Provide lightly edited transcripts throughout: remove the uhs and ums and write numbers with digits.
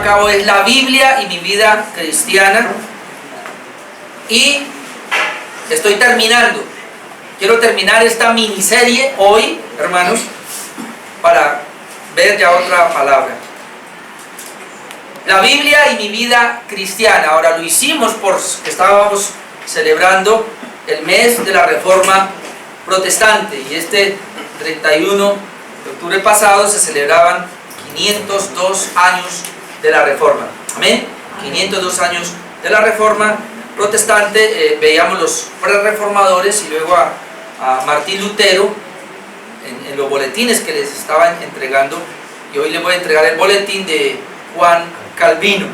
cabo es la Biblia y mi vida cristiana. Y estoy terminando. Quiero terminar esta miniserie hoy, hermanos, para ver ya otra palabra. La Biblia y mi vida cristiana. Ahora lo hicimos porque estábamos celebrando el mes de la Reforma Protestante. Y este 31 de octubre pasado se celebraban 502 años de la Reforma. Amén. 502 años de la Reforma Protestante. Veíamos los pre-reformadores y luego a Martín Lutero en los boletines que les estaban entregando. Y hoy les voy a entregar el boletín de Juan Calvino.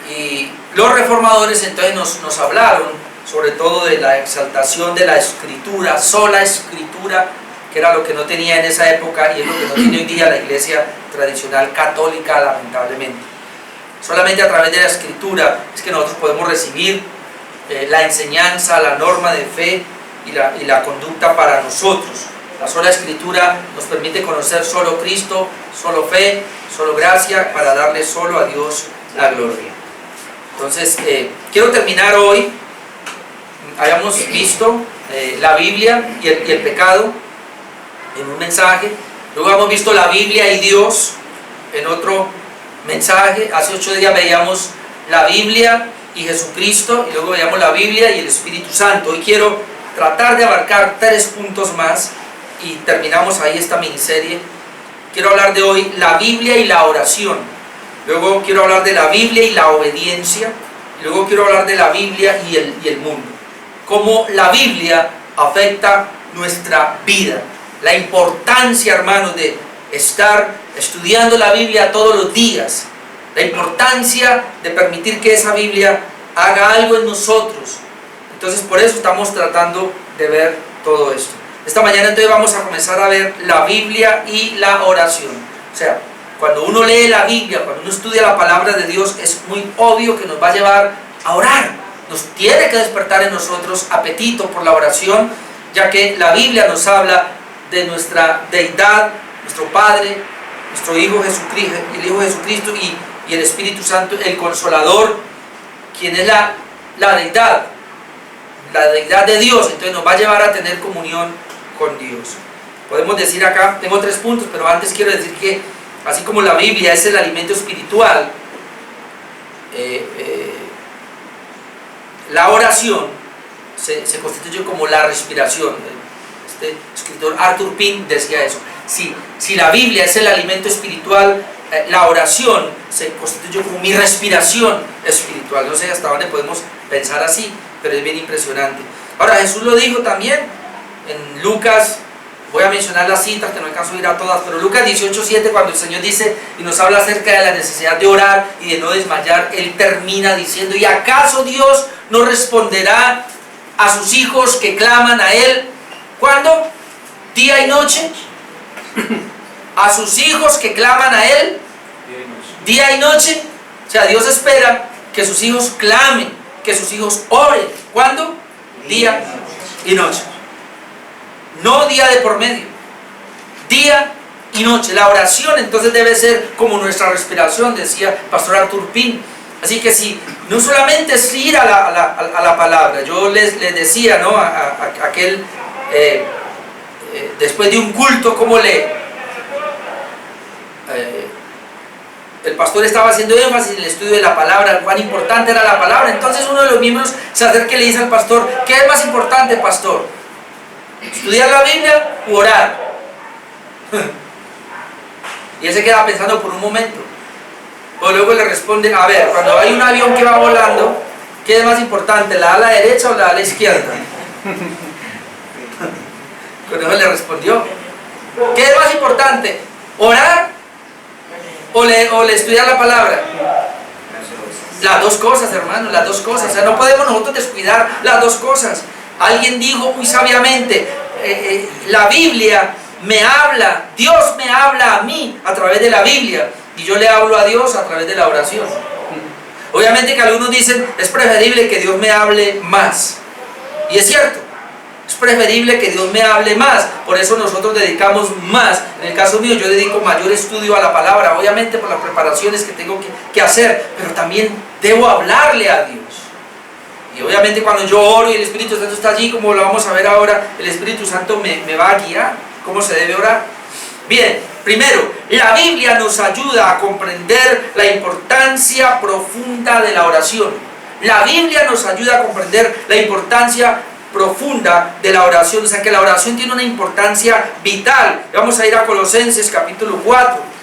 Y los reformadores entonces nos hablaron sobre todo de la exaltación de la escritura, sola escritura, que era lo que no tenía en esa época y es lo que no tiene hoy día la iglesia tradicional católica, lamentablemente. Solamente a través de la escritura es que nosotros podemos recibir la enseñanza, la norma de fe y la conducta para nosotros. La sola escritura nos permite conocer solo Cristo, solo fe, solo gracia, para darle solo a Dios la gloria. Entonces, quiero terminar hoy. Habíamos visto la Biblia y el pecado en un mensaje. Luego hemos visto la Biblia y Dios en otro mensaje. Hace 8 días veíamos la Biblia y Jesucristo, y luego veíamos la Biblia y el Espíritu Santo. Hoy quiero tratar de abarcar 3 puntos más y terminamos ahí esta miniserie. Quiero hablar de hoy la Biblia y la oración. Luego quiero hablar de la Biblia y la obediencia. Y luego quiero hablar de la Biblia y el mundo. Cómo la Biblia afecta nuestra vida. La importancia, hermanos, de estar estudiando la Biblia todos los días. La importancia de permitir que esa Biblia haga algo en nosotros. Entonces, por eso estamos tratando de ver todo esto. Esta mañana entonces vamos a comenzar a ver la Biblia y la oración. O sea, cuando uno lee la Biblia, cuando uno estudia la palabra de Dios, es muy obvio que nos va a llevar a orar. Nos tiene que despertar en nosotros apetito por la oración, ya que la Biblia nos habla de nuestra deidad, nuestro Padre, nuestro Hijo Jesucristo, el Hijo Jesucristo y el Espíritu Santo, el Consolador, quien es la deidad de Dios. Entonces nos va a llevar a tener comunión con Dios. Podemos decir acá, tengo 3 puntos, pero antes quiero decir que así como la Biblia es el alimento espiritual, la oración se constituye como la respiración. Este escritor Arthur Pym decía eso. Si la Biblia es el alimento espiritual, la oración se constituye como mi respiración espiritual. No sé hasta dónde podemos pensar así, pero es bien impresionante. Ahora, Jesús lo dijo también en Lucas. Voy a mencionar las citas, que no alcanzo a ir a todas, pero Lucas 18:7, cuando el Señor dice y nos habla acerca de la necesidad de orar y de no desmayar, Él termina diciendo: ¿y acaso Dios no responderá a sus hijos que claman a Él? ¿Cuándo? ¿Día y noche? A sus hijos que claman a Él, día y noche. O sea, Dios espera que sus hijos clamen, que sus hijos oren. ¿Cuándo? Día y noche. No día de por medio, día y noche. La oración entonces debe ser como nuestra respiración, decía Pastor Arthur Pym. Así que si no solamente es ir a la palabra. Yo les decía, ¿no? Aquel después de un culto, como el pastor estaba haciendo énfasis en el estudio de la palabra, cuán importante era la palabra. Entonces uno de los miembros se acerca y le dice al pastor: ¿qué es más importante, pastor? ¿Estudiar la Biblia u orar? Y él se queda pensando por un momento. O luego le responde: a ver, cuando hay un avión que va volando, ¿qué es más importante, la ala derecha o la ala izquierda? Con eso le respondió: ¿qué es más importante, orar o le estudiar la palabra? Las dos cosas, hermano, las dos cosas. O sea, no podemos nosotros descuidar las dos cosas. Alguien dijo muy sabiamente: la Biblia me habla, Dios me habla a mí a través de la Biblia, y yo le hablo a Dios a través de la oración. Obviamente que algunos dicen: es preferible que Dios me hable más. Y es cierto, Es preferible que Dios me hable más, por eso nosotros dedicamos más. En el caso mío, yo dedico mayor estudio a la palabra, obviamente por las preparaciones que tengo que hacer, pero también debo hablarle a Dios. Y obviamente cuando yo oro y el Espíritu Santo está allí, como lo vamos a ver ahora, el Espíritu Santo me va a guiar cómo se debe orar. Bien, primero, la Biblia nos ayuda a comprender la importancia profunda de la oración. La Biblia nos ayuda a comprender la importancia profunda de la oración, o sea que la oración tiene una importancia vital. Vamos a ir a Colosenses capítulo 4.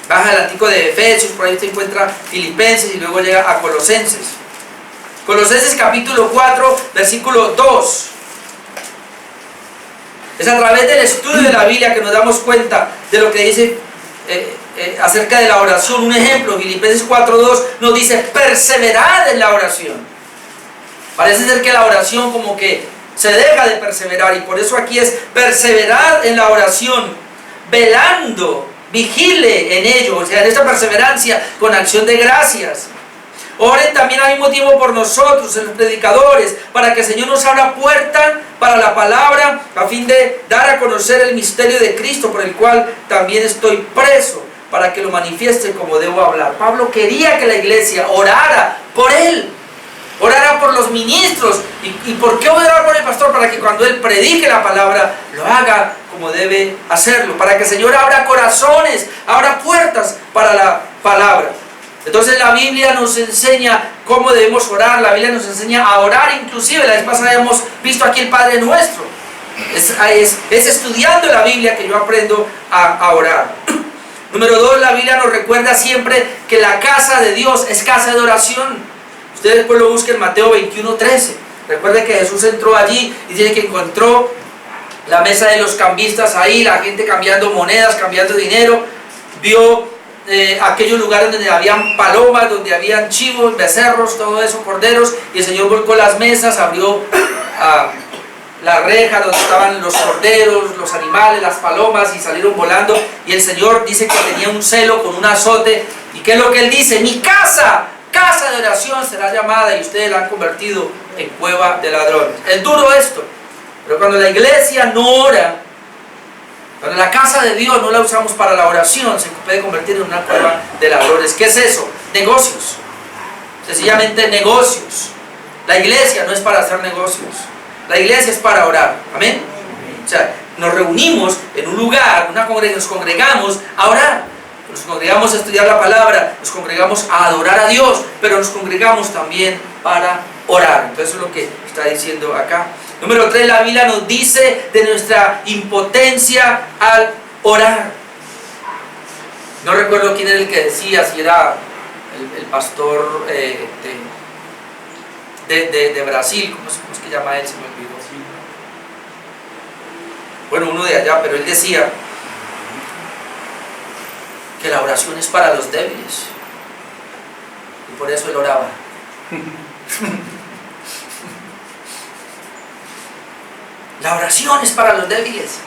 Baja el Antico de Efesios, por ahí se encuentra Filipenses y luego llega a Colosenses. Colosenses capítulo 4, versículo 2. Es a través del estudio de la Biblia que nos damos cuenta de lo que dice acerca de la oración. Un ejemplo, Filipenses 4:2 nos dice: perseverad en la oración. Parece ser que la oración como que se deja de perseverar, y por eso aquí es: perseverad en la oración, velando, vigile en ello, o sea, en esta perseverancia con acción de gracias. Oren también al mismo tiempo por nosotros, los predicadores, para que el Señor nos abra puerta para la palabra, a fin de dar a conocer el misterio de Cristo, por el cual también estoy preso, para que lo manifieste como debo hablar. Pablo quería que la iglesia orara por él, orara por los ministros. ¿Y por qué orar por el pastor? Para que cuando él predique la palabra, lo haga como debe hacerlo, para que el Señor abra corazones, abra puertas para la palabra. Entonces la Biblia nos enseña cómo debemos orar, la Biblia nos enseña a orar. Inclusive la vez pasada hemos visto aquí el Padre Nuestro. Es estudiando la Biblia que yo aprendo a orar. Número 2, la Biblia nos recuerda siempre que la casa de Dios es casa de oración. Ustedes después lo busquen en Mateo 21:13. Recuerden que Jesús entró allí y dice que encontró la mesa de los cambistas ahí, la gente cambiando monedas, cambiando dinero. Vio aquellos lugares donde habían palomas, donde habían chivos, becerros, todo eso, corderos, y el Señor volcó las mesas, abrió la reja donde estaban los corderos, los animales, las palomas, y salieron volando. Y el Señor dice que tenía un celo con un azote. ¿Y qué es lo que Él dice? Mi casa, casa de oración será llamada, y ustedes la han convertido en cueva de ladrones. Es duro esto, pero cuando la iglesia no ora, cuando la casa de Dios no la usamos para la oración, se puede convertir en una cueva de ladrones. ¿Qué es eso? Negocios. Sencillamente negocios. La iglesia no es para hacer negocios. La iglesia es para orar. Amén. O sea, nos reunimos en un lugar, nos congregamos a orar. Nos congregamos a estudiar la palabra, nos congregamos a adorar a Dios, pero nos congregamos también para orar. Entonces eso es lo que está diciendo acá. Número 3, la Biblia nos dice de nuestra impotencia al orar. No recuerdo quién era el que decía, si era el pastor de Brasil, ¿cómo es que llama él? Se me olvidó. Bueno, uno de allá, pero él decía que la oración es para los débiles, y por eso él oraba. La oración es para los débiles,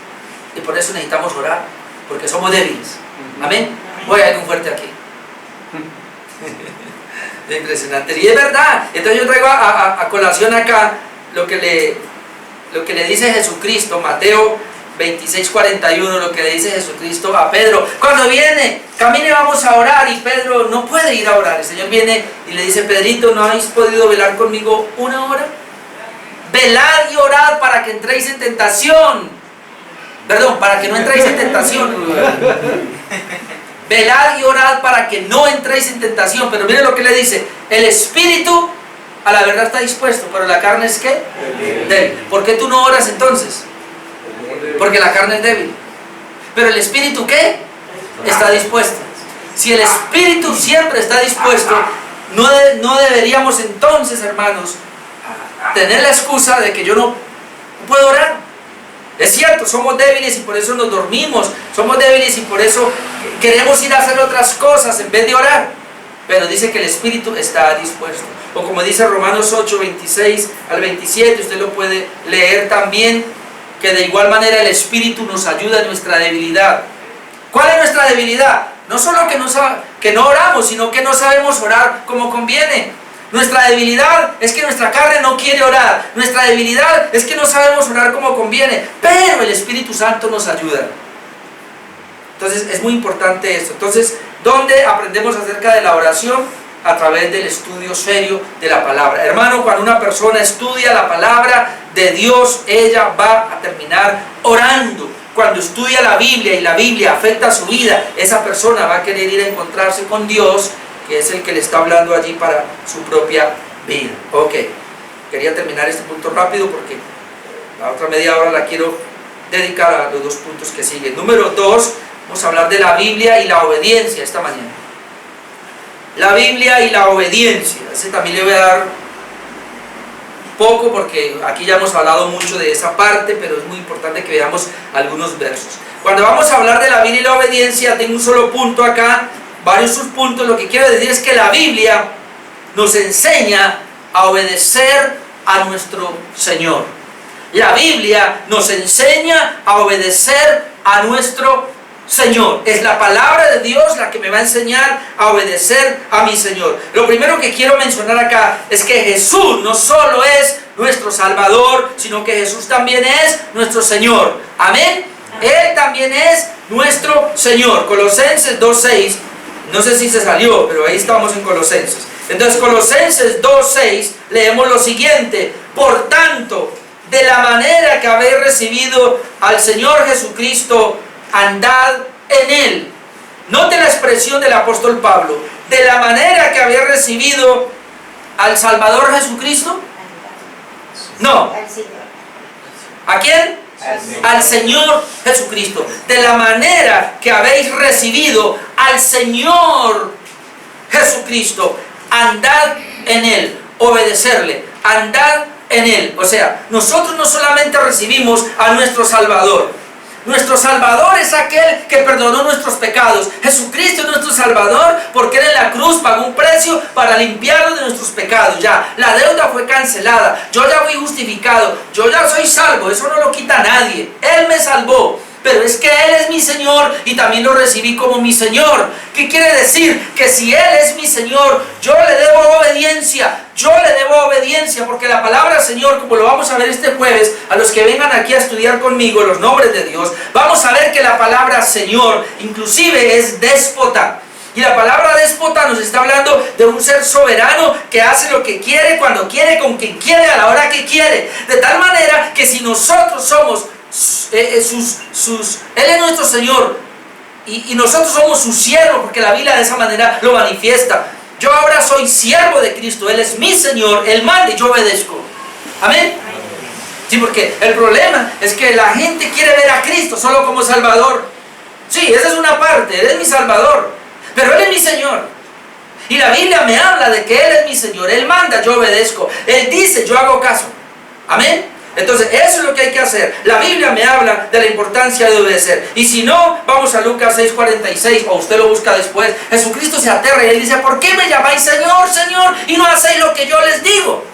y por eso necesitamos orar, porque somos débiles. Amén. Voy a ir un fuerte aquí. Es impresionante, y es verdad. Entonces yo traigo a colación acá lo que le dice Jesucristo, Mateo 26:41, lo que le dice Jesucristo a Pedro. Cuando viene, camine, vamos a orar, y Pedro no puede ir a orar. El Señor viene y le dice: Pedrito, ¿no habéis podido velar conmigo una hora? Velad y orad para que entréis en tentación. Perdón, para que no entréis en tentación. Velad y orad para que no entréis en tentación. Pero miren lo que le dice: el espíritu a la verdad está dispuesto, pero la carne es ¿qué? Débil. ¿Por qué tú no oras entonces? Porque la carne es débil. Pero el espíritu ¿qué? Está dispuesto. Si el espíritu siempre está dispuesto, no deberíamos entonces, hermanos, tener la excusa de que yo no puedo orar. Es cierto, somos débiles y por eso nos dormimos, somos débiles y por eso queremos ir a hacer otras cosas en vez de orar, pero dice que el espíritu está dispuesto. O como dice Romanos 8:26-27, usted lo puede leer también, que de igual manera el espíritu nos ayuda en nuestra debilidad. ¿Cuál es nuestra debilidad? No solo que no oramos, sino que no sabemos orar como conviene. Nuestra debilidad es que nuestra carne no quiere orar. Nuestra debilidad es que no sabemos orar como conviene. Pero el Espíritu Santo nos ayuda. Entonces es muy importante esto. Entonces, ¿dónde aprendemos acerca de la oración? A través del estudio serio de la palabra. Hermano, cuando una persona estudia la palabra de Dios, ella va a terminar orando. Cuando estudia la Biblia y la Biblia afecta a su vida, esa persona va a querer ir a encontrarse con Dios, que es el que le está hablando allí para su propia vida. Ok, quería terminar este punto rápido porque la otra media hora la quiero dedicar a los dos puntos que siguen. Número 2, vamos a hablar de la Biblia y la obediencia esta mañana. La Biblia y la obediencia. Ese también le voy a dar poco porque aquí ya hemos hablado mucho de esa parte, pero es muy importante que veamos algunos versos. Cuando vamos a hablar de la Biblia y la obediencia, tengo un solo punto acá, varios subpuntos. Lo que quiero decir es que la Biblia nos enseña a obedecer a nuestro Señor. La Biblia nos enseña a obedecer a nuestro Señor. Es la palabra de Dios la que me va a enseñar a obedecer a mi Señor. Lo primero que quiero mencionar acá es que Jesús no solo es nuestro Salvador, sino que Jesús también es nuestro Señor. Amén. Él también es nuestro Señor. Colosenses 2:6. No sé si se salió, pero ahí estamos en Colosenses. Entonces, Colosenses 2:6, leemos lo siguiente: por tanto, de la manera que habéis recibido al Señor Jesucristo, andad en Él. Note la expresión del apóstol Pablo: de la manera que habéis recibido al Salvador Jesucristo. No. ¿A quién? Al Señor Jesucristo. De la manera que habéis recibido al Señor Jesucristo, andad en Él, obedecerle, andad en Él. O sea, nosotros no solamente recibimos a nuestro Salvador. Nuestro Salvador es aquel que perdonó nuestros pecados. Jesucristo es nuestro Salvador porque Él en la cruz pagó un precio para limpiarnos de nuestros pecados. Ya, la deuda fue cancelada. Yo ya fui justificado. Yo ya soy salvo. Eso no lo quita nadie. Él me salvó. Pero es que Él es mi Señor y también lo recibí como mi Señor. ¿Qué quiere decir? Que si Él es mi Señor, yo le debo obediencia. Yo le debo obediencia porque la palabra Señor, como lo vamos a ver este jueves, a los que vengan aquí a estudiar conmigo los nombres de Dios, vamos a ver que la palabra Señor inclusive es déspota. Y la palabra déspota nos está hablando de un ser soberano que hace lo que quiere, cuando quiere, con quien quiere, a la hora que quiere. De tal manera que si nosotros somos Él es nuestro Señor y nosotros somos sus siervos, porque la Biblia de esa manera lo manifiesta. Yo ahora soy siervo de Cristo, Él es mi Señor, Él manda y yo obedezco. Amén. Sí, porque el problema es que la gente quiere ver a Cristo solo como Salvador. Sí, esa es una parte, Él es mi Salvador, pero Él es mi Señor. Y la Biblia me habla de que Él es mi Señor, Él manda, yo obedezco. Él dice, yo hago caso. Amén. Entonces, eso es lo que hay que hacer. La Biblia me habla de la importancia de obedecer. Y si no, vamos a Lucas 6:46, o usted lo busca después. Jesucristo se aterra y Él dice: ¿por qué me llamáis Señor, Señor, y no hacéis lo que yo les digo?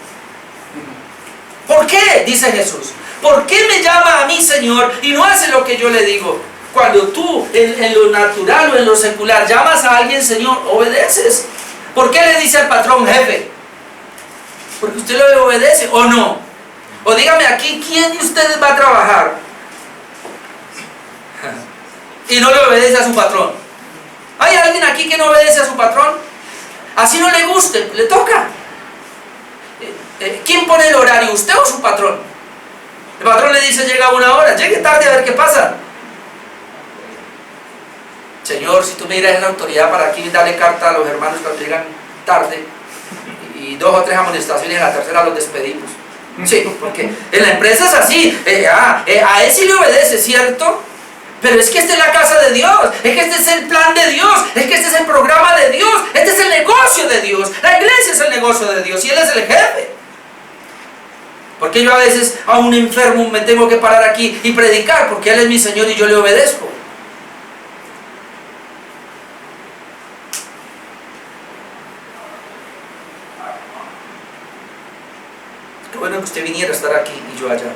¿Por qué? Dice Jesús. ¿Por qué me llama a mí Señor y no hace lo que yo le digo? Cuando tú, en lo natural o en lo secular, llamas a alguien Señor, obedeces. ¿Por qué le dice al patrón jefe? Porque usted le obedece, ¿o no? O dígame aquí, ¿quién de ustedes va a trabajar y no le obedece a su patrón? ¿Hay alguien aquí que no obedece a su patrón? Así no le guste, le toca. ¿Quién pone el horario, usted o su patrón? El patrón le dice: llega a 1 hora, llegue tarde a ver qué pasa. Señor, si tú me dieras la autoridad para aquí darle carta a los hermanos cuando llegan tarde, y 2 o 3 amonestaciones, a la tercera los despedimos. Sí, porque en la empresa es así. A él sí le obedece, ¿cierto? Pero es que esta es la casa de Dios, es que este es el plan de Dios, es que este es el programa de Dios, este es el negocio de Dios. La iglesia es el negocio de Dios y Él es el jefe. Porque yo a veces a un enfermo me tengo que parar aquí y predicar porque Él es mi Señor y yo le obedezco. Qué bueno que usted viniera a estar aquí y yo allá.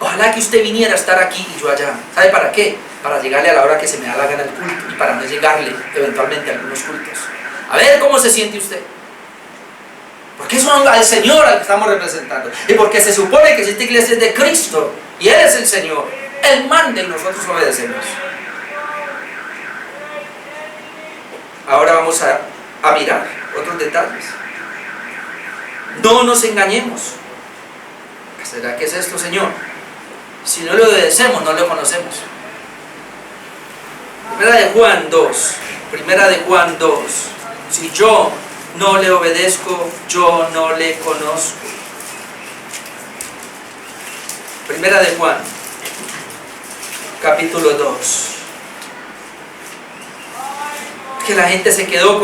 Ojalá que usted viniera a estar aquí y yo allá. ¿Sabe para qué? Para llegarle a la hora que se me da la gana al culto y para no llegarle eventualmente a algunos cultos. A ver cómo se siente usted. Porque es al Señor al que estamos representando. Y porque se supone que esta iglesia es de Cristo y Él es el Señor. Él manda y nosotros obedecemos. Ahora vamos a mirar otros detalles. No nos engañemos. ¿Será que es esto, Señor? Si no le obedecemos, no lo conocemos. Primera de Juan 2. Primera de Juan 2. Si yo no le obedezco, yo no le conozco. Primera de Juan, capítulo 2. Que la gente se quedó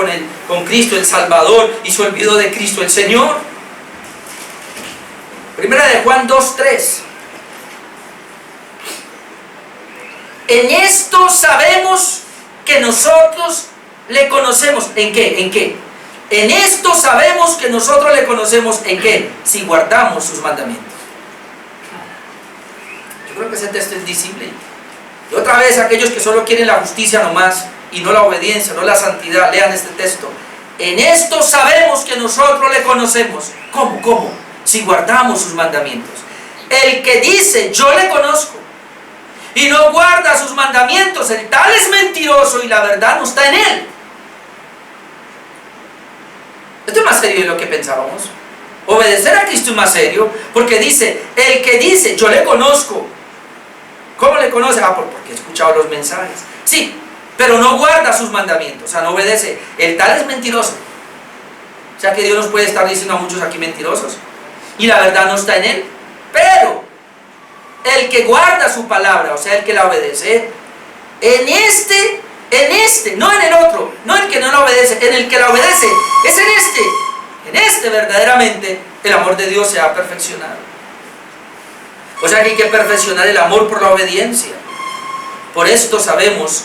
con Cristo el Salvador y se olvidó de Cristo el Señor. Primera de Juan 2:3. En esto sabemos que nosotros le conocemos. ¿En qué? ¿En qué? En esto sabemos que nosotros le conocemos. ¿En qué? Si guardamos sus mandamientos. Yo creo que ese texto es visible. Y otra vez, aquellos que solo quieren la justicia nomás y no la obediencia, no la santidad, lean este texto. En esto sabemos que nosotros le conocemos. ¿Cómo? ¿Cómo? Si guardamos sus mandamientos. El que dice yo le conozco y no guarda sus mandamientos, el tal es mentiroso y la verdad no está en él. Esto es más serio de lo que pensábamos. Obedecer a Cristo es más serio, porque dice, el que dice yo le conozco. ¿Cómo le conoce? Porque he escuchado los mensajes. Sí, pero no guarda sus mandamientos, o sea, no obedece. El tal es mentiroso. O sea que Dios nos puede estar diciendo a muchos aquí mentirosos y la verdad no está en él. Pero el que guarda su palabra, o sea, el que la obedece, en este, no en el otro, no el que no la obedece, en el que la obedece, es en este verdaderamente el amor de Dios se ha perfeccionado. O sea que hay que perfeccionar el amor por la obediencia. Por esto sabemos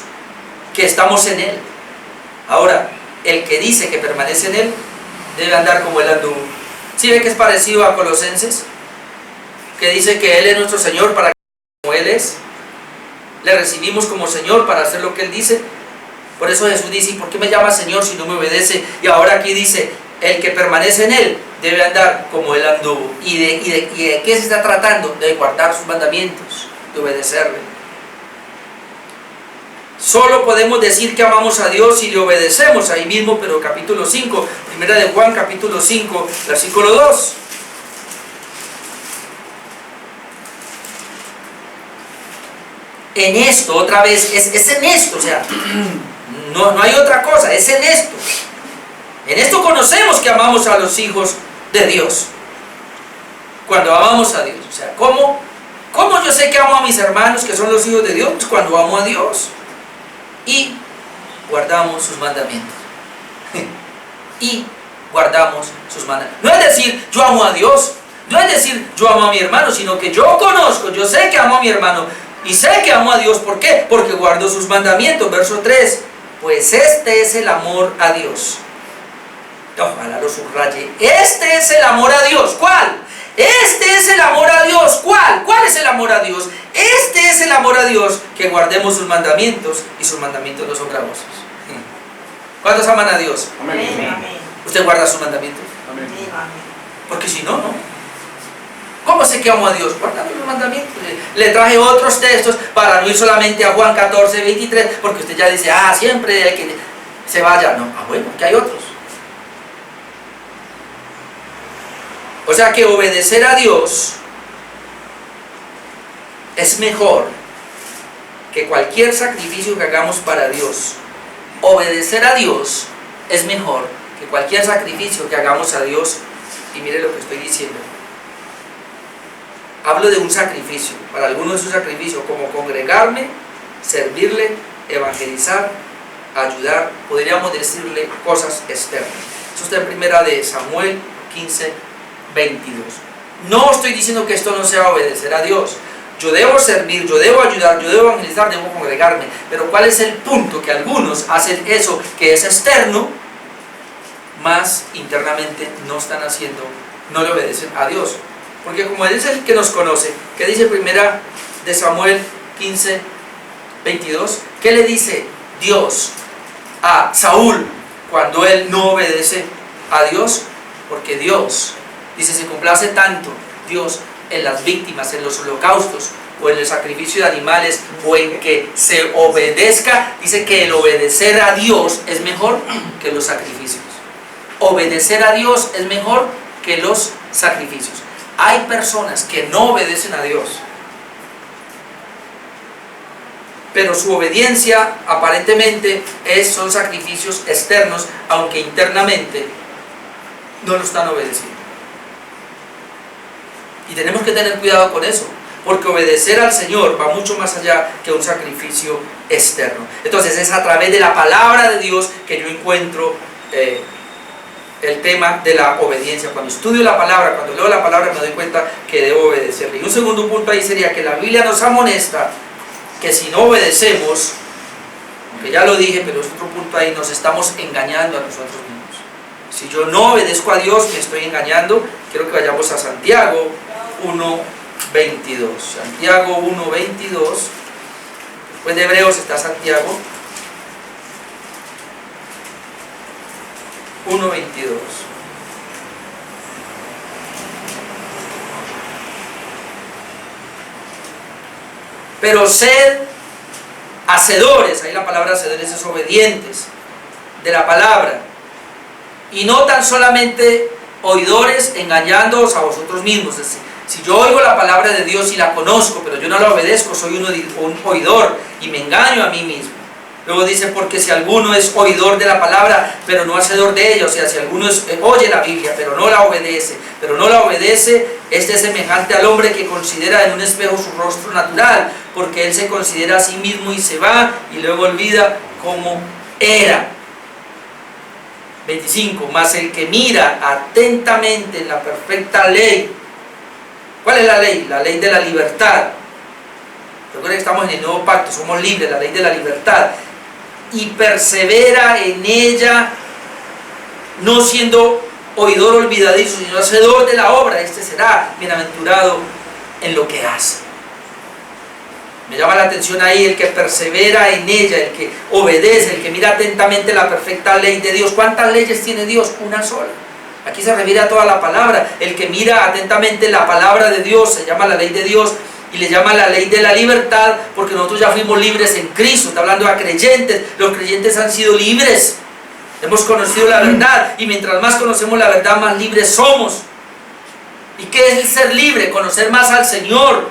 que estamos en Él. Ahora, el que dice que permanece en Él, debe andar como Él anduvo. ¿Sí ve que es parecido a Colosenses? Que dice que Él es nuestro Señor para que como Él es. Le recibimos como Señor para hacer lo que Él dice. Por eso Jesús dice, ¿por qué me llama Señor si no me obedece? Y ahora aquí dice, el que permanece en Él debe andar como Él anduvo. ¿Y de qué se está tratando? De guardar sus mandamientos, de obedecerle. Solo podemos decir que amamos a Dios si le obedecemos ahí mismo, pero capítulo 5, primera de Juan, capítulo 5, versículo 2. En esto, otra vez, es en esto, o sea, no hay otra cosa, es en esto. En esto conocemos que amamos a los hijos de Dios. Cuando amamos a Dios, o sea, ¿cómo yo sé que amo a mis hermanos que son los hijos de Dios? Pues cuando amo a Dios y guardamos sus mandamientos. Y guardamos sus mandamientos. No es decir, yo amo a Dios, no es decir, yo amo a mi hermano, sino que yo conozco, yo sé que amo a mi hermano y sé que amo a Dios. ¿Por qué? Porque guardo sus mandamientos. Verso 3, pues este es el amor a Dios. Ojalá lo subraye. Este es el amor a Dios. ¿Cuál? Este es el amor a Dios. ¿Cuál? ¿Cuál es el amor a Dios? Este es el amor a Dios, que guardemos sus mandamientos, y sus mandamientos no son gravosos. ¿Cuántos aman a Dios? Amén. ¿Usted guarda sus mandamientos? Amén. Porque si no, no. ¿Cómo sé que amo a Dios? Guardando los mandamientos. Le traje otros textos para no ir solamente a Juan 14, 23, porque usted ya dice, siempre hay que se vaya. No, bueno, que hay otros. O sea que obedecer a Dios es mejor que cualquier sacrificio que hagamos para Dios. Obedecer a Dios es mejor que cualquier sacrificio que hagamos a Dios. Y mire lo que estoy diciendo. Hablo de un sacrificio. Para algunos es un sacrificio como congregarme, servirle, evangelizar, ayudar. Podríamos decirle cosas externas. Eso está en primera de Samuel 15, 22. No estoy diciendo que esto no sea obedecer a Dios. Yo debo servir, yo debo ayudar, yo debo evangelizar, debo congregarme. Pero ¿cuál es el punto? Que algunos hacen eso que es externo, más internamente no están haciendo, no le obedecen a Dios. Porque como Él es el que nos conoce, ¿qué dice primera de Samuel 15, 22? ¿Qué le dice Dios a Saúl cuando él no obedece a Dios? Porque Dios, dice, se complace tanto Dios en las víctimas, en los holocaustos, o en el sacrificio de animales, o en que se obedezca. Dice que el obedecer a Dios es mejor que los sacrificios. Obedecer a Dios es mejor que los sacrificios. Hay personas que no obedecen a Dios, pero su obediencia aparentemente son sacrificios externos, aunque internamente no lo están obedeciendo. Y tenemos que tener cuidado con eso, porque obedecer al Señor va mucho más allá que un sacrificio externo. Entonces es a través de la palabra de Dios que yo encuentro el tema de la obediencia. Cuando estudio la palabra, cuando leo la palabra, me doy cuenta que debo obedecerle. Y un segundo punto ahí sería que la Biblia nos amonesta que si no obedecemos, aunque ya lo dije, pero es otro punto ahí, nos estamos engañando a nosotros mismos. Si yo no obedezco a Dios, me estoy engañando. Quiero que vayamos a Santiago 1:22. Santiago 1:22. Después de Hebreos está Santiago 1:22. Pero sed hacedores, ahí la palabra hacedores es obedientes de la palabra, y no tan solamente oidores, engañándoos a vosotros mismos. Es decir, si yo oigo la palabra de Dios y la conozco, pero yo no la obedezco, soy un oidor y me engaño a mí mismo. Luego dice, porque si alguno es oidor de la palabra, pero no hacedor de ella, o sea, si alguno oye la Biblia, pero no la obedece, este es semejante al hombre que considera en un espejo su rostro natural, porque él se considera a sí mismo y se va, y luego olvida cómo era. 25, mas el que mira atentamente en la perfecta ley. ¿Cuál es la ley? La ley de la libertad. Recuerden que estamos en el nuevo pacto, somos libres, la ley de la libertad. Y persevera en ella, no siendo oidor olvidadizo, sino hacedor de la obra. Este será bienaventurado en lo que hace. Me llama la atención ahí el que persevera en ella, el que obedece, el que mira atentamente la perfecta ley de Dios. ¿Cuántas leyes tiene Dios? Una sola. Aquí se refiere a toda la palabra. El que mira atentamente la palabra de Dios se llama la ley de Dios, y le llama la ley de la libertad, porque nosotros ya fuimos libres en Cristo. Está hablando a creyentes. Los creyentes han sido libres, hemos conocido la verdad, y mientras más conocemos la verdad, más libres somos. ¿Y qué es el ser libre? Conocer más al Señor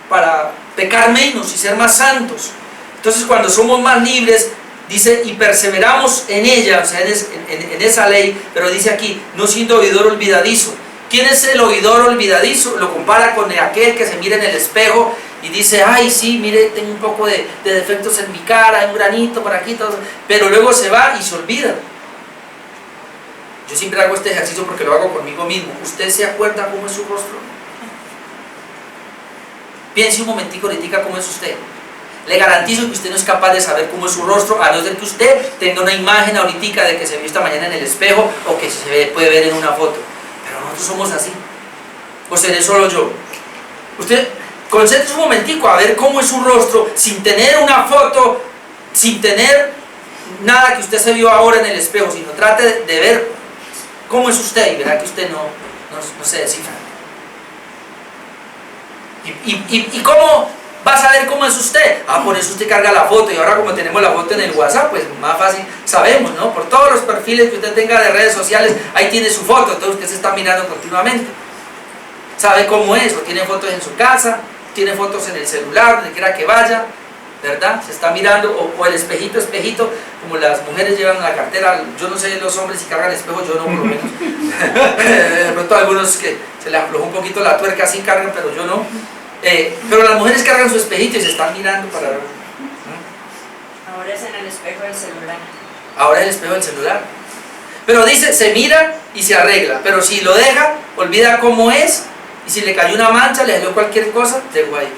para pecar menos y ser más santos. Entonces, cuando somos más libres, dice, y perseveramos en ella, o sea, en esa ley, pero dice aquí, no siendo oidor olvidadizo. ¿Quién es el oidor olvidadizo? Lo compara con aquel que se mira en el espejo y dice, ay, sí, mire, tengo un poco de defectos en mi cara, hay un granito por aquí, todo, pero luego se va y se olvida. Yo siempre hago este ejercicio porque lo hago conmigo mismo. ¿Usted se acuerda cómo es su rostro? Piense un momentico ahorita cómo es usted. Le garantizo que usted no es capaz de saber cómo es su rostro, a no ser que usted tenga una imagen ahorita de que se vio esta mañana en el espejo, o que se puede ver en una foto. Pero nosotros somos así. ¿O seré solo yo? Usted concéntrese un momentico a ver cómo es su rostro, sin tener una foto, sin tener nada que usted se vio ahora en el espejo, sino trate de ver cómo es usted, y verá que usted no se descifra. ¿Y cómo va a saber cómo es usted? Por eso usted carga la foto, y ahora como tenemos la foto en el WhatsApp, pues más fácil sabemos, ¿no? Por todos los perfiles que usted tenga de redes sociales, ahí tiene su foto, entonces usted se está mirando continuamente. Sabe cómo es, o tiene fotos en su casa, tiene fotos en el celular, donde quiera que vaya, ¿verdad? Se está mirando, o el espejito, como las mujeres llevan la cartera. Yo no sé los hombres si cargan espejo, yo no, por lo menos. De pronto algunos que se les aflojó un poquito la tuerca, así cargan, pero yo no. Pero las mujeres cargan su espejito y se están mirando para ver. Ahora es en el espejo del celular. Ahora es el espejo del celular. Pero dice, se mira y se arregla. Pero si lo deja, olvida cómo es. Y si le cayó una mancha, le salió cualquier cosa, dejó ahí.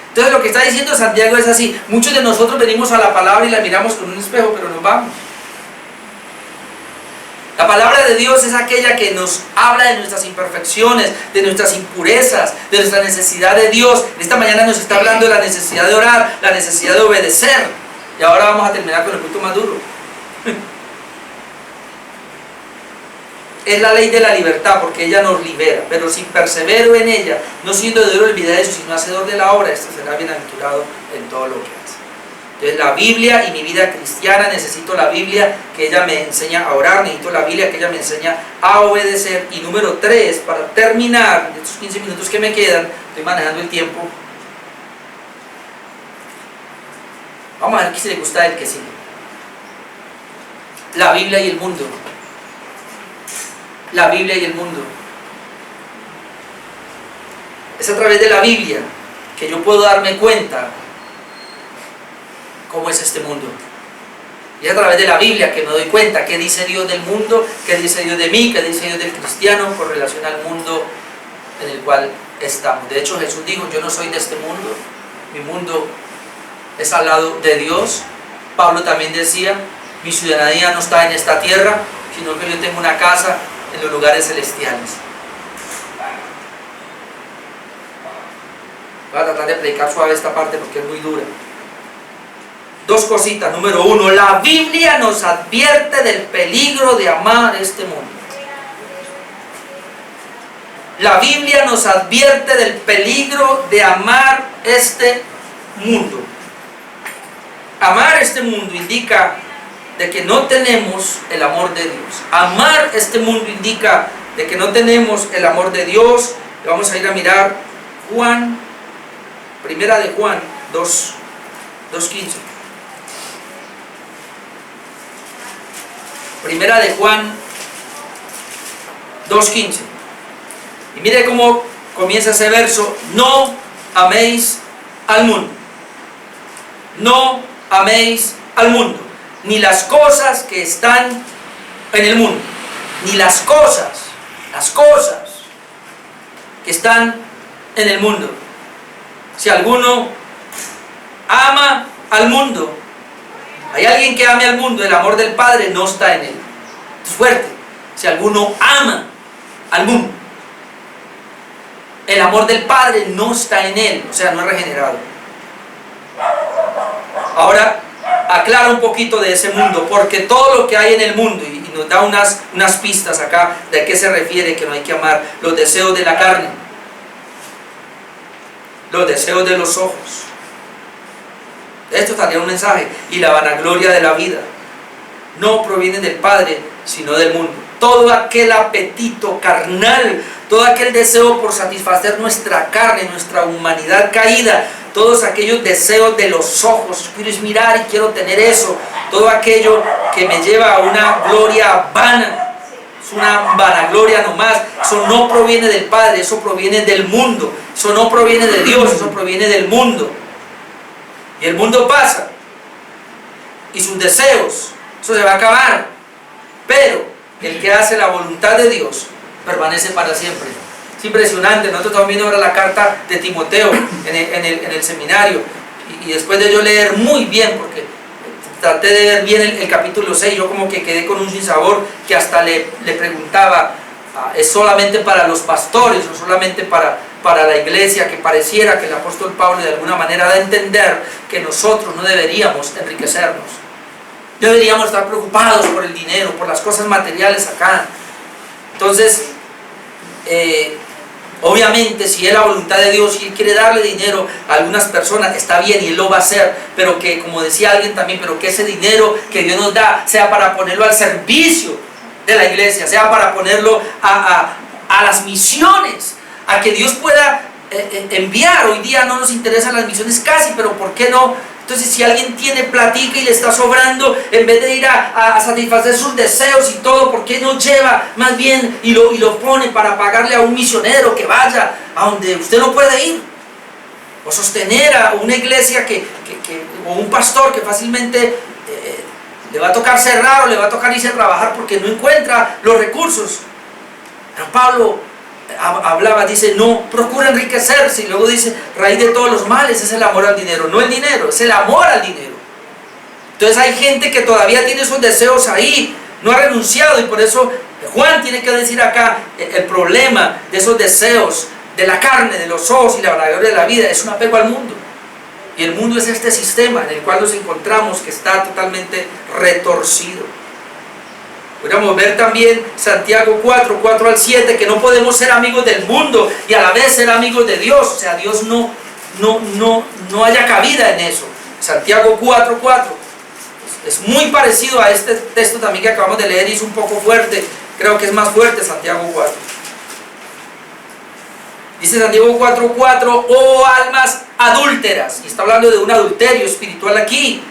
Entonces lo que está diciendo Santiago es así. Muchos de nosotros venimos a la palabra y la miramos con un espejo, pero nos vamos. La palabra de Dios es aquella que nos habla de nuestras imperfecciones, de nuestras impurezas, de nuestra necesidad de Dios. Esta mañana nos está hablando de la necesidad de orar, la necesidad de obedecer. Y ahora vamos a terminar con el punto más duro. es la ley de la libertad, porque ella nos libera. Pero si persevero en ella, no siendo deudor de olvidar eso, sino hacedor de la obra, este será bienaventurado en todo lo que hace. Entonces la Biblia y mi vida cristiana, necesito la Biblia que ella me enseña a orar, necesito la Biblia que ella me enseña a obedecer. Y número 3, para terminar, de estos 15 minutos que me quedan, estoy manejando el tiempo. Vamos a ver si le gusta el que sigue. La Biblia y el mundo. La Biblia y el mundo. Es a través de la Biblia que yo puedo darme cuenta cómo es este mundo. Y es a través de la Biblia que me doy cuenta qué dice Dios del mundo, qué dice Dios de mí, qué dice Dios del cristiano con relación al mundo en el cual estamos. De hecho, Jesús dijo, yo no soy de este mundo, mi mundo es al lado de Dios. Pablo también decía, mi ciudadanía no está en esta tierra, sino que yo tengo una casa en los lugares celestiales. Voy a tratar de predicar suave esta parte porque es muy dura. Dos cositas. Número 1, la Biblia nos advierte del peligro de amar este mundo. La Biblia nos advierte del peligro de amar este mundo. Amar este mundo indica de que no tenemos el amor de Dios. Amar este mundo indica de que no tenemos el amor de Dios. Vamos a ir a mirar Juan, primera de Juan 2:15. Primera de Juan 2:15. Y mire cómo comienza ese verso. No améis al mundo. No améis al mundo. Ni las cosas que están en el mundo. Ni las cosas que están en el mundo. Si alguno ama al mundo, hay alguien que ame al mundo, el amor del Padre no está en él. Es fuerte. Si alguno ama al mundo, el amor del Padre no está en él, o sea, no es regenerado. Ahora, aclara un poquito de ese mundo, porque todo lo que hay en el mundo, y nos da unas pistas acá de qué se refiere, que no hay que amar: los deseos de la carne, los deseos de los ojos. Esto estaría un mensaje. Y la vanagloria de la vida no proviene del Padre, sino del mundo. Todo aquel apetito carnal, todo aquel deseo por satisfacer nuestra carne, nuestra humanidad caída, todos aquellos deseos de los ojos, quiero mirar y quiero tener eso, todo aquello que me lleva a una gloria vana, es una vanagloria nomás. Eso no proviene del Padre, eso proviene del mundo. Eso no proviene de Dios, eso proviene del mundo. Y el mundo pasa, y sus deseos, eso se va a acabar, pero el que hace la voluntad de Dios permanece para siempre. Es impresionante. Nosotros estamos viendo ahora la carta de Timoteo en el seminario, y después de yo leer muy bien, porque traté de ver bien el capítulo 6, yo como que quedé con un sinsabor, que hasta le preguntaba, ¿es solamente para los pastores o solamente para la iglesia? Que pareciera que el apóstol Pablo de alguna manera da a entender que nosotros no deberíamos enriquecernos, no deberíamos estar preocupados por el dinero, por las cosas materiales acá. Entonces, obviamente, si es la voluntad de Dios y Él quiere darle dinero a algunas personas, está bien y Él lo va a hacer, pero que, como decía alguien también, pero que ese dinero que Dios nos da sea para ponerlo al servicio de la iglesia, sea para ponerlo a las misiones, a que Dios pueda enviar. Hoy día no nos interesan las misiones casi, pero ¿por qué no? Entonces, si alguien tiene platica y le está sobrando, en vez de ir a satisfacer sus deseos y todo, ¿por qué no lleva más bien y lo pone para pagarle a un misionero que vaya a donde usted no puede ir? O sostener a una iglesia o un pastor que fácilmente le va a tocar cerrar o le va a tocar irse a trabajar porque no encuentra los recursos. Pero Pablo hablaba, dice, no procura enriquecerse, y luego dice, raíz de todos los males es el amor al dinero. No el dinero, es el amor al dinero. Entonces hay gente que todavía tiene esos deseos ahí, no ha renunciado, y por eso Juan tiene que decir acá, el problema de esos deseos de la carne, de los ojos y la vanagloria de la vida es un apego al mundo. Y el mundo es este sistema en el cual nos encontramos, que está totalmente retorcido. Podríamos ver también Santiago 4, 4 al 7, que no podemos ser amigos del mundo y a la vez ser amigos de Dios. O sea, Dios no haya cabida en eso. Santiago 4, 4. Es muy parecido a este texto también que acabamos de leer y es un poco fuerte. Creo que es más fuerte Santiago 4. Dice Santiago 4, 4, oh almas adúlteras. Y está hablando de un adulterio espiritual aquí.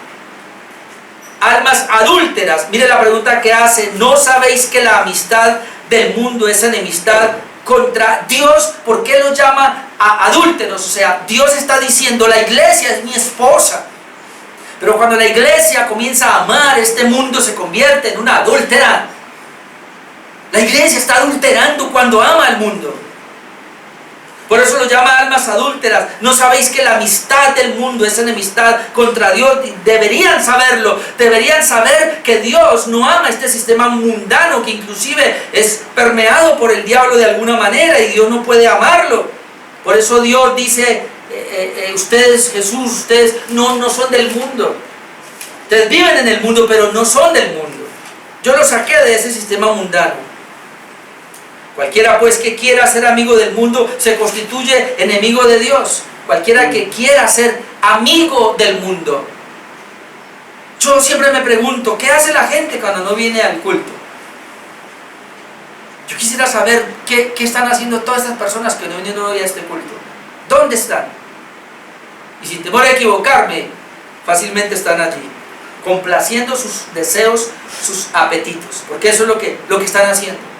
Almas adúlteras. Mire la pregunta que hace. ¿No sabéis que la amistad del mundo es enemistad contra Dios? ¿Por qué lo llama a adúlteros? O sea, Dios está diciendo, la iglesia es mi esposa. Pero cuando la iglesia comienza a amar, este mundo se convierte en una adúltera. La iglesia está adulterando cuando ama al mundo. Por eso lo llama almas adúlteras. ¿No sabéis que la amistad del mundo es enemistad contra Dios? Deberían saberlo. Deberían saber que Dios no ama este sistema mundano que inclusive es permeado por el diablo de alguna manera y Dios no puede amarlo. Por eso Dios dice, ustedes, Jesús, ustedes no son del mundo. Ustedes viven en el mundo, pero no son del mundo. Yo los saqué de ese sistema mundano. Cualquiera pues que quiera ser amigo del mundo se constituye enemigo de Dios. Cualquiera que quiera ser amigo del mundo. Yo siempre me pregunto, ¿qué hace la gente cuando no viene al culto? Yo quisiera saber qué están haciendo todas estas personas que no vinieron hoy a este culto. ¿Dónde están? Y sin temor a equivocarme, fácilmente están allí, complaciendo sus deseos, sus apetitos. Porque eso es lo que están haciendo.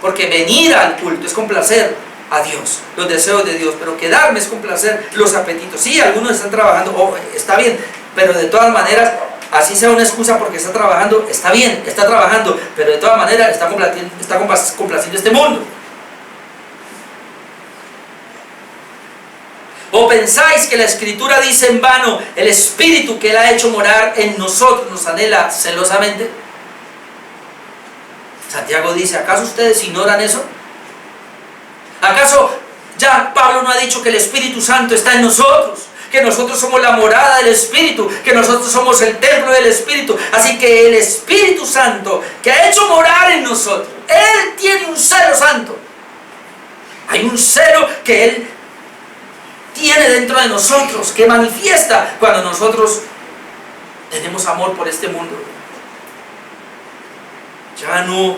Porque venir al culto es complacer a Dios, los deseos de Dios, pero quedarme es complacer los apetitos. Sí, algunos están trabajando, está bien, pero de todas maneras, así sea una excusa porque está trabajando, está bien, está trabajando, pero de todas maneras está complaciendo este mundo. ¿O pensáis que la Escritura dice en vano, el Espíritu que Él ha hecho morar en nosotros nos anhela celosamente? Santiago dice, ¿acaso ustedes ignoran eso? ¿Acaso ya Pablo no ha dicho que el Espíritu Santo está en nosotros? Que nosotros somos la morada del Espíritu, que nosotros somos el templo del Espíritu. Así que el Espíritu Santo que ha hecho morar en nosotros, Él tiene un celo santo. Hay un celo que Él tiene dentro de nosotros, que manifiesta cuando nosotros tenemos amor por este mundo. Ya no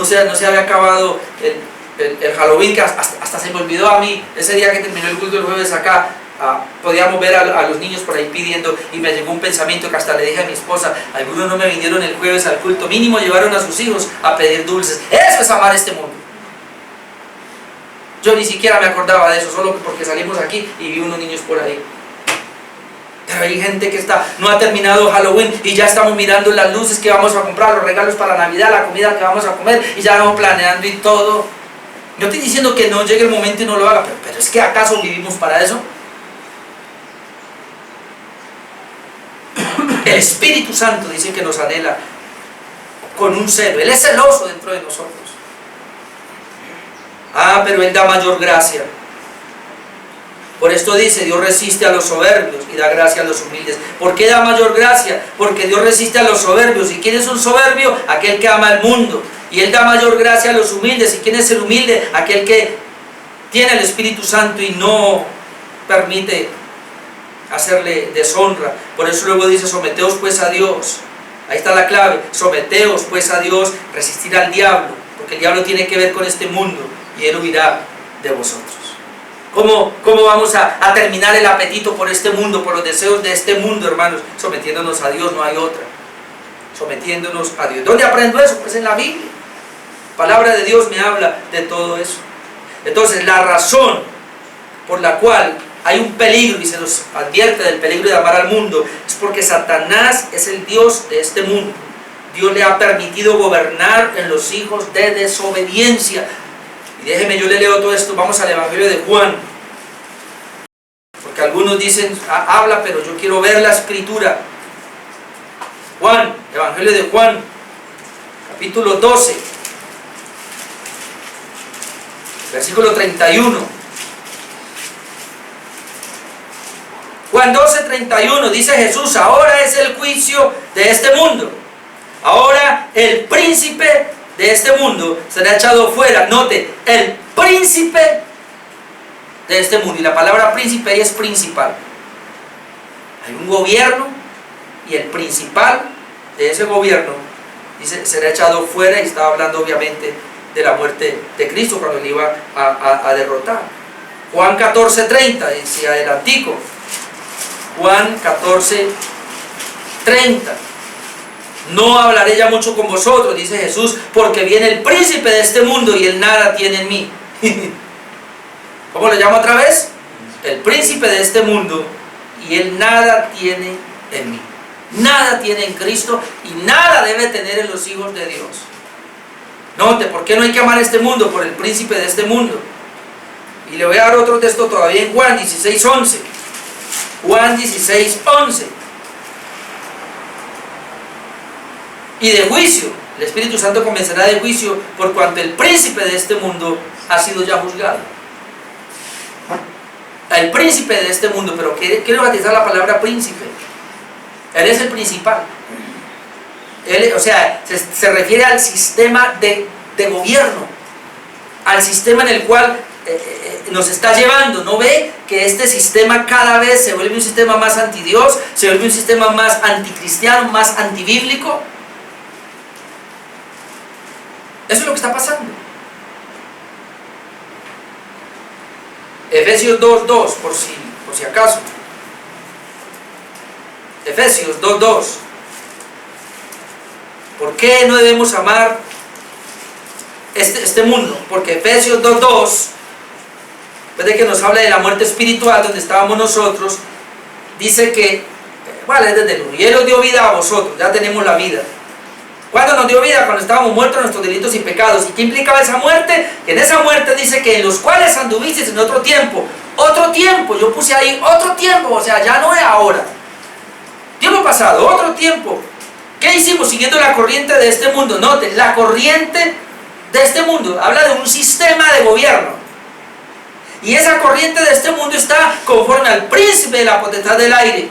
se había acabado el Halloween, que hasta se me olvidó a mí. Ese día que terminó el culto el jueves acá, podíamos ver a los niños por ahí pidiendo, y me llegó un pensamiento que hasta le dije a mi esposa, algunos no me vinieron el jueves al culto, mínimo llevaron a sus hijos a pedir dulces. Eso es amar este mundo. Yo ni siquiera me acordaba de eso, solo porque salimos aquí y vi unos niños por ahí. Pero hay gente que no ha terminado Halloween y ya estamos mirando las luces que vamos a comprar, los regalos para Navidad, la comida que vamos a comer, y ya vamos planeando y todo. No estoy diciendo que no llegue el momento y no lo haga, pero es que ¿acaso vivimos para eso? El Espíritu Santo dice que nos anhela con un celo. Él es celoso dentro de nosotros. Pero Él da mayor gracia. Por esto dice, Dios resiste a los soberbios y da gracia a los humildes. ¿Por qué da mayor gracia? Porque Dios resiste a los soberbios. ¿Y quién es un soberbio? Aquel que ama al mundo. Y Él da mayor gracia a los humildes. ¿Y quién es el humilde? Aquel que tiene el Espíritu Santo y no permite hacerle deshonra. Por eso luego dice, someteos pues a Dios. Ahí está la clave. Someteos pues a Dios, resistir al diablo. Porque el diablo tiene que ver con este mundo y Él huirá de vosotros. ¿Cómo vamos a terminar el apetito por este mundo, por los deseos de este mundo, hermanos? Sometiéndonos a Dios, no hay otra. Sometiéndonos a Dios. ¿Dónde aprendo eso? Pues en la Biblia. La palabra de Dios me habla de todo eso. Entonces, la razón por la cual hay un peligro, y se nos advierte del peligro de amar al mundo, es porque Satanás es el Dios de este mundo. Dios le ha permitido gobernar en los hijos de desobediencia. Y déjeme, yo le leo todo esto. Vamos al Evangelio de Juan. Porque algunos dicen, habla, pero yo quiero ver la Escritura. Juan, Evangelio de Juan, capítulo 12, versículo 31. Juan 12, 31, dice Jesús, ahora es el juicio de este mundo. Ahora el príncipe de este mundo será echado fuera. Note, el príncipe de este mundo. Y la palabra príncipe ahí es principal. Hay un gobierno y el principal de ese gobierno dice, será echado fuera, y estaba hablando obviamente de la muerte de Cristo cuando le iba a derrotar. Juan 14:30, dice adelantico. Juan 14:30. No hablaré ya mucho con vosotros, dice Jesús, porque viene el príncipe de este mundo y él nada tiene en mí. ¿Cómo le llamo otra vez? El príncipe de este mundo y él nada tiene en mí. Nada tiene en Cristo y nada debe tener en los hijos de Dios. Note, ¿por qué no hay que amar este mundo? Por el príncipe de este mundo. Y le voy a dar otro texto todavía en Juan 16:11. Juan 16:11. Y de juicio, el Espíritu Santo comenzará de juicio por cuanto el príncipe de este mundo ha sido ya juzgado. El príncipe de este mundo, pero quiero enfatizar la palabra príncipe. Él es el principal. Él, o sea, se refiere al sistema de gobierno, al sistema en el cual nos está llevando. ¿No ve que este sistema cada vez se vuelve un sistema más antidios, se vuelve un sistema más anticristiano, más antibíblico? Eso es lo que está pasando. Efesios 2:2, por si acaso. Efesios 2:2. ¿Por qué no debemos amar este mundo? Porque Efesios 2:2, después de que nos habla de la muerte espiritual donde estábamos nosotros, dice que, vale, desde luego, y Él os dio vida a vosotros, ya tenemos la vida. ¿Cuándo nos dio vida? Cuando estábamos muertos en nuestros delitos y pecados. ¿Y qué implicaba esa muerte? Que en esa muerte dice que en los cuales anduvisteis en otro tiempo. Otro tiempo, yo puse ahí otro tiempo, o sea, ya no es ahora. Tiempo pasado, otro tiempo. ¿Qué hicimos? Siguiendo la corriente de este mundo. Noten, la corriente de este mundo habla de un sistema de gobierno. Y esa corriente de este mundo está conforme al príncipe de la potestad del aire.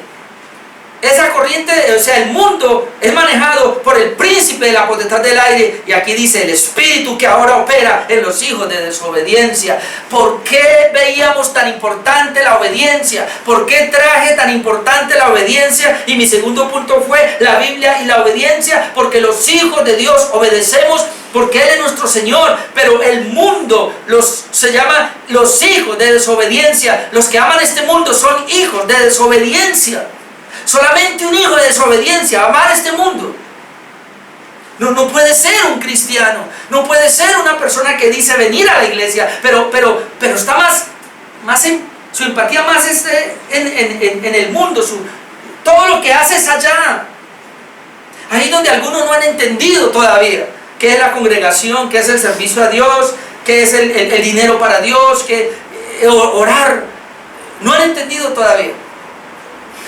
Esa corriente, o sea, el mundo es manejado por el príncipe de la potestad del aire. Y aquí dice el espíritu que ahora opera en los hijos de desobediencia. ¿Por qué veíamos tan importante la obediencia? ¿Por qué traje tan importante la obediencia? Y mi segundo punto fue la Biblia y la obediencia. Porque los hijos de Dios obedecemos porque Él es nuestro Señor. Pero el mundo se llama los hijos de desobediencia. Los que aman este mundo son hijos de desobediencia. Solamente un hijo de desobediencia, amar este mundo. No puede ser un cristiano, no puede ser una persona que dice venir a la iglesia, pero está más en su empatía, más en el mundo, todo lo que hace es allá. Ahí donde algunos no han entendido todavía qué es la congregación, qué es el servicio a Dios, qué es el dinero para Dios, qué orar. No han entendido todavía.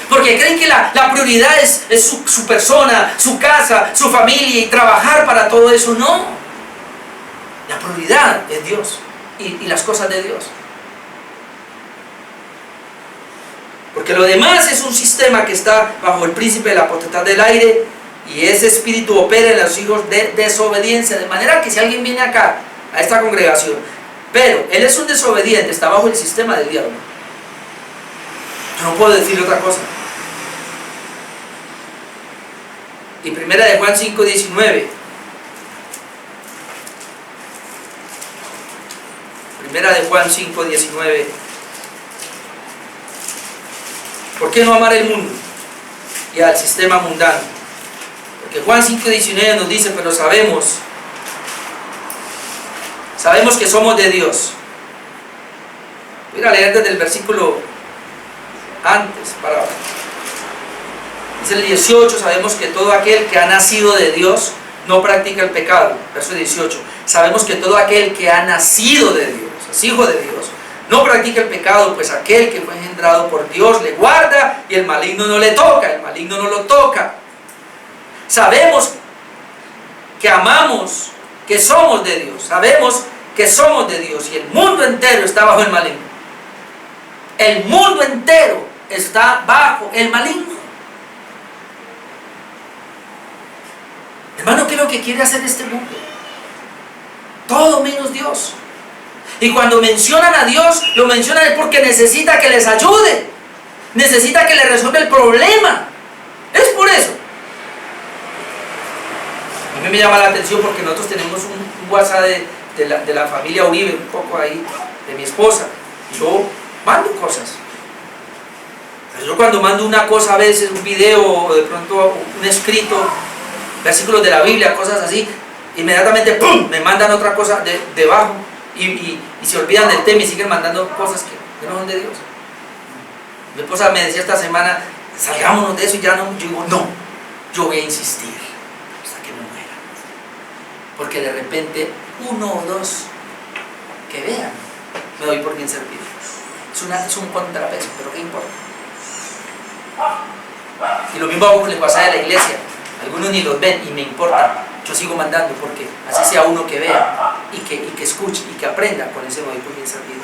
Porque creen que la prioridad es su persona, su casa, su familia y trabajar para todo eso. No. La prioridad es Dios y las cosas de Dios. Porque lo demás es un sistema que está bajo el príncipe de la potestad del aire y ese espíritu opera en los hijos de desobediencia. De manera que si alguien viene acá, a esta congregación, pero él es un desobediente, está bajo el sistema del diablo. No puedo decir otra cosa. Y primera de Juan 5:19. Primera de Juan 5:19. ¿Por qué no amar el mundo y al sistema mundano? Porque Juan 5:19 nos dice, pero sabemos que somos de Dios. Voy a leer desde el versículo antes, dice el 18, sabemos que todo aquel que ha nacido de Dios no practica el pecado. Verso 18, sabemos que todo aquel que ha nacido de Dios, es hijo de Dios, no practica el pecado, pues aquel que fue engendrado por Dios le guarda y el maligno no le toca, el maligno no lo toca. Sabemos que amamos, que somos de Dios, sabemos que somos de Dios y el mundo entero está bajo el maligno. El mundo entero está bajo el maligno. El lo que quiere hacer este mundo. Todo menos Dios. Y cuando mencionan a Dios, lo mencionan es porque necesita que les ayude. Necesita que le resuelva el problema. Es por eso. A mí me llama la atención porque nosotros tenemos un WhatsApp de la familia Uribe, un poco ahí, de mi esposa. Yo mando cosas. Pero yo cuando mando una cosa a veces, un video o de pronto un escrito, versículos de la Biblia, cosas así, inmediatamente ¡pum!, me mandan otra cosa debajo y se olvidan del tema y siguen mandando cosas que no son de Dios. Mi esposa me decía esta semana, salgámonos de eso y ya no. Yo digo, no, yo voy a insistir hasta que me muera. Porque de repente uno o dos que vean, me doy por bien servido. Es un contrapeso, pero ¿qué importa? Y lo mismo hago con el WhatsApp de la iglesia. Algunos ni los ven y me importa. Yo sigo mandando porque así sea uno que vea y que escuche y que aprenda, con ese me doy por bien servido.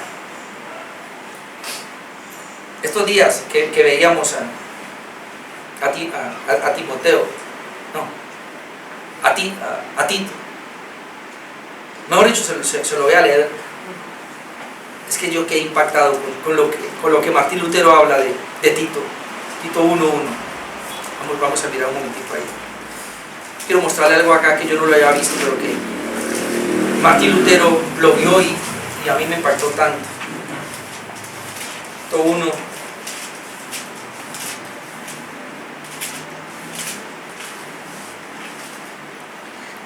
Estos días que veíamos a Timoteo, no, a Tito, mejor dicho, se lo voy a leer. Es que yo quedé impactado con lo que Martín Lutero habla de Tito 1:1. Vamos a mirar un momentito ahí. Quiero mostrarle algo acá que yo no lo había visto, pero que Martín Lutero lo vio y a mí me impactó tanto. Tito 1.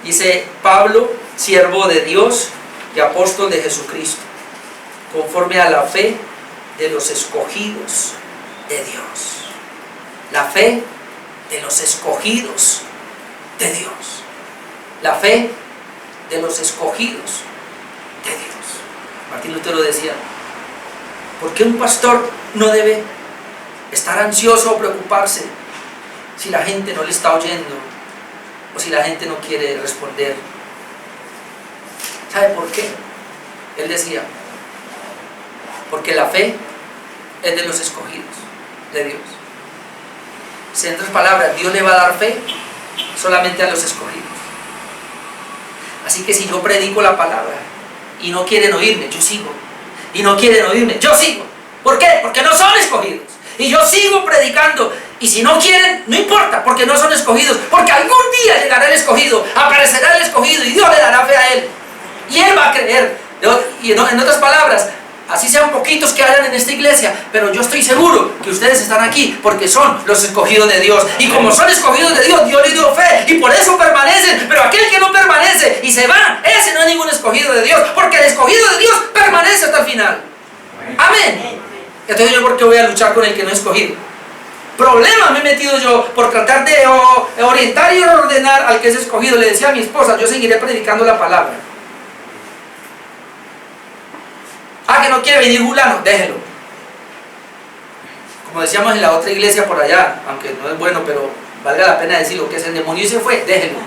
Dice: Pablo, siervo de Dios y apóstol de Jesucristo, conforme a la fe de los escogidos de Dios. La fe de los escogidos de Dios. La fe de los escogidos de Dios. Martín Lutero decía: ¿por qué un pastor no debe estar ansioso o preocuparse si la gente no le está oyendo o si la gente no quiere responder? ¿Sabe por qué? Él decía: porque la fe es de los escogidos de Dios. En otras palabras, Dios le va a dar fe solamente a los escogidos. Así que si yo predico la palabra y no quieren oírme, yo sigo. Y no quieren oírme, yo sigo. ¿Por qué? Porque no son escogidos. Y yo sigo predicando. Y si no quieren, no importa, porque no son escogidos. Porque algún día llegará el escogido, aparecerá el escogido y Dios le dará fe a él. Y él va a creer. Y en otras palabras, así sean poquitos que hayan en esta iglesia, pero yo estoy seguro que ustedes están aquí porque son los escogidos de Dios. Y como son escogidos de Dios, Dios les dio fe y por eso permanecen. Pero aquel que no permanece y se va, ese no es ningún escogido de Dios, porque el escogido de Dios permanece hasta el final. Amén. Entonces yo, ¿por qué voy a luchar con el que no es escogido? Problemas me he metido yo por tratar de orientar y ordenar al que es escogido. Le decía a mi esposa: yo seguiré predicando la palabra. Que no quiere venir fulano, déjelo. Como decíamos en la otra iglesia por allá, aunque no es bueno, pero valga la pena decir lo que es: el demonio y se fue, déjelo.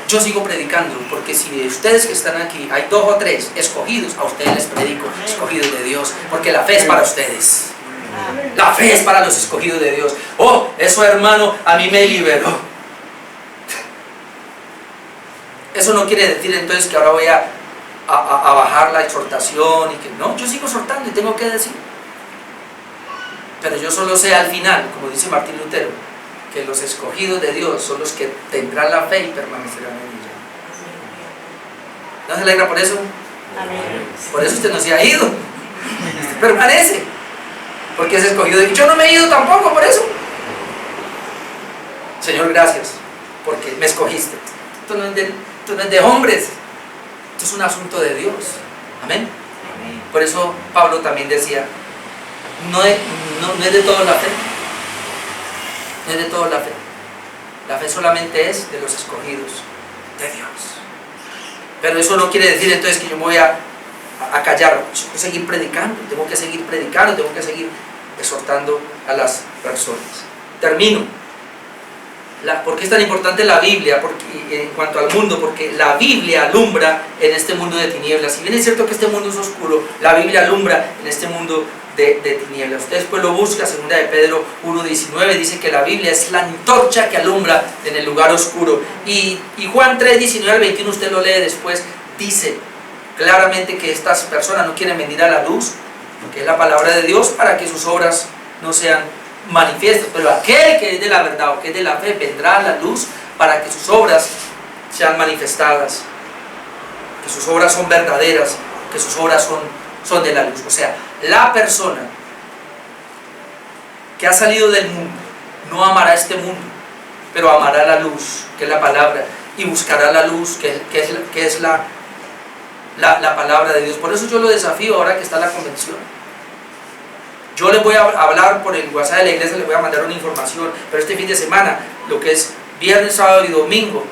Yo sigo predicando, porque si de ustedes que están aquí hay 2 o 3 escogidos, a ustedes les predico, escogidos de Dios, porque la fe es para ustedes. La fe es para los escogidos de Dios. Oh, eso, hermano, a mí me liberó. Eso no quiere decir entonces que ahora voy a bajar la exhortación y que no, yo sigo exhortando y tengo que decir. Pero yo solo sé al final, como dice Martín Lutero, que los escogidos de Dios son los que tendrán la fe y permanecerán en ella. ¿No se alegra por eso? Amén. Por eso usted no se ha ido. Usted permanece. Porque es escogido de Dios. Yo no me he ido tampoco por eso. Señor, gracias, porque me escogiste. Esto no es de hombres. Esto es un asunto de Dios. Amén. Por eso Pablo también decía: no es de todos la fe. No es de todos la fe. La fe solamente es de los escogidos de Dios. Pero eso no quiere decir entonces que yo me voy a callar. Tengo que seguir predicando, tengo que seguir predicando, tengo que seguir exhortando a las personas. Termino. ¿Por qué es tan importante la Biblia? Porque, en cuanto al mundo, porque la Biblia alumbra en este mundo de tinieblas. Si bien es cierto que este mundo es oscuro, la Biblia alumbra en este mundo de tinieblas. Usted después lo busca, 2 de Pedro 1:19, dice que la Biblia es la antorcha que alumbra en el lugar oscuro. Y Juan 3:19-21, usted lo lee después, dice claramente que estas personas no quieren venir a la luz, que es la palabra de Dios, para que sus obras no sean manifiestas. Pero aquel que es de la verdad o que es de la fe vendrá a la luz para que sus obras sean manifestadas, que sus obras son verdaderas, que sus obras son de la luz. O sea, la persona que ha salido del mundo no amará este mundo, pero amará la luz, que es la palabra, y buscará la luz, que es la palabra de Dios. Por eso yo lo desafío ahora que está la convención. Yo les voy a hablar por el WhatsApp de la iglesia, les voy a mandar una información, pero este fin de semana, lo que es viernes, sábado y domingo,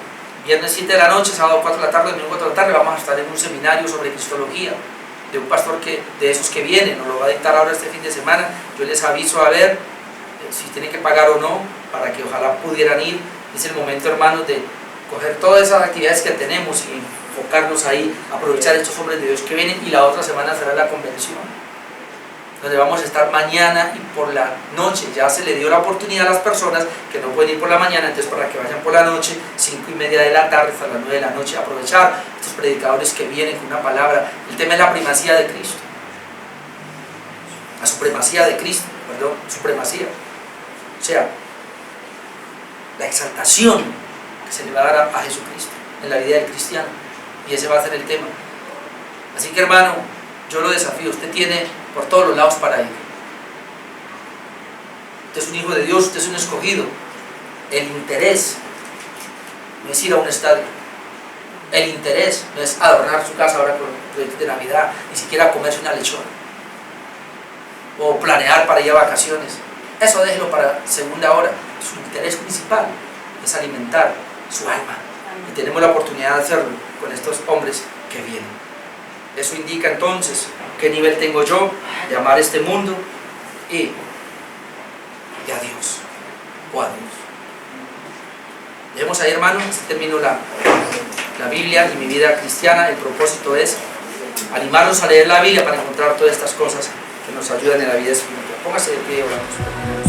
viernes 7 de la noche, sábado 4 de la tarde, domingo 4 de la tarde, vamos a estar en un seminario sobre cristología, de un pastor de esos que vienen, nos lo va a dictar ahora este fin de semana. Yo les aviso a ver si tienen que pagar o no, para que ojalá pudieran ir. Es el momento, hermanos, de coger todas esas actividades que tenemos y enfocarnos ahí, aprovechar estos hombres de Dios que vienen, y la otra semana será la convención, donde vamos a estar mañana y por la noche. Ya se le dio la oportunidad a las personas que no pueden ir por la mañana, entonces para que vayan por la noche, 5:30 de la tarde hasta las 9 de la noche, aprovechar estos predicadores que vienen con una palabra. El tema es la primacía de Cristo, la supremacía de Cristo, perdón, supremacía, o sea, la exaltación que se le va a dar a Jesucristo en la vida del cristiano, y ese va a ser el tema. Así que, hermano, yo lo desafío, usted tiene por todos los lados para ir. Usted es un hijo de Dios, usted es un escogido. El interés no es ir a un estadio, el interés no es adornar su casa ahora con proyectos de Navidad, ni siquiera comerse una lechona o planear para ir a vacaciones. Eso déjelo para segunda hora. Su interés principal es alimentar su alma, y tenemos la oportunidad de hacerlo con estos hombres que vienen. Eso indica entonces qué nivel tengo yo de amar este mundo y a Dios, o a Dios. Dejemos ahí, hermanos, termino la Biblia y mi vida cristiana. El propósito es animarnos a leer la Biblia para encontrar todas estas cosas que nos ayudan en la vida espiritual. Póngase de pie y oramos.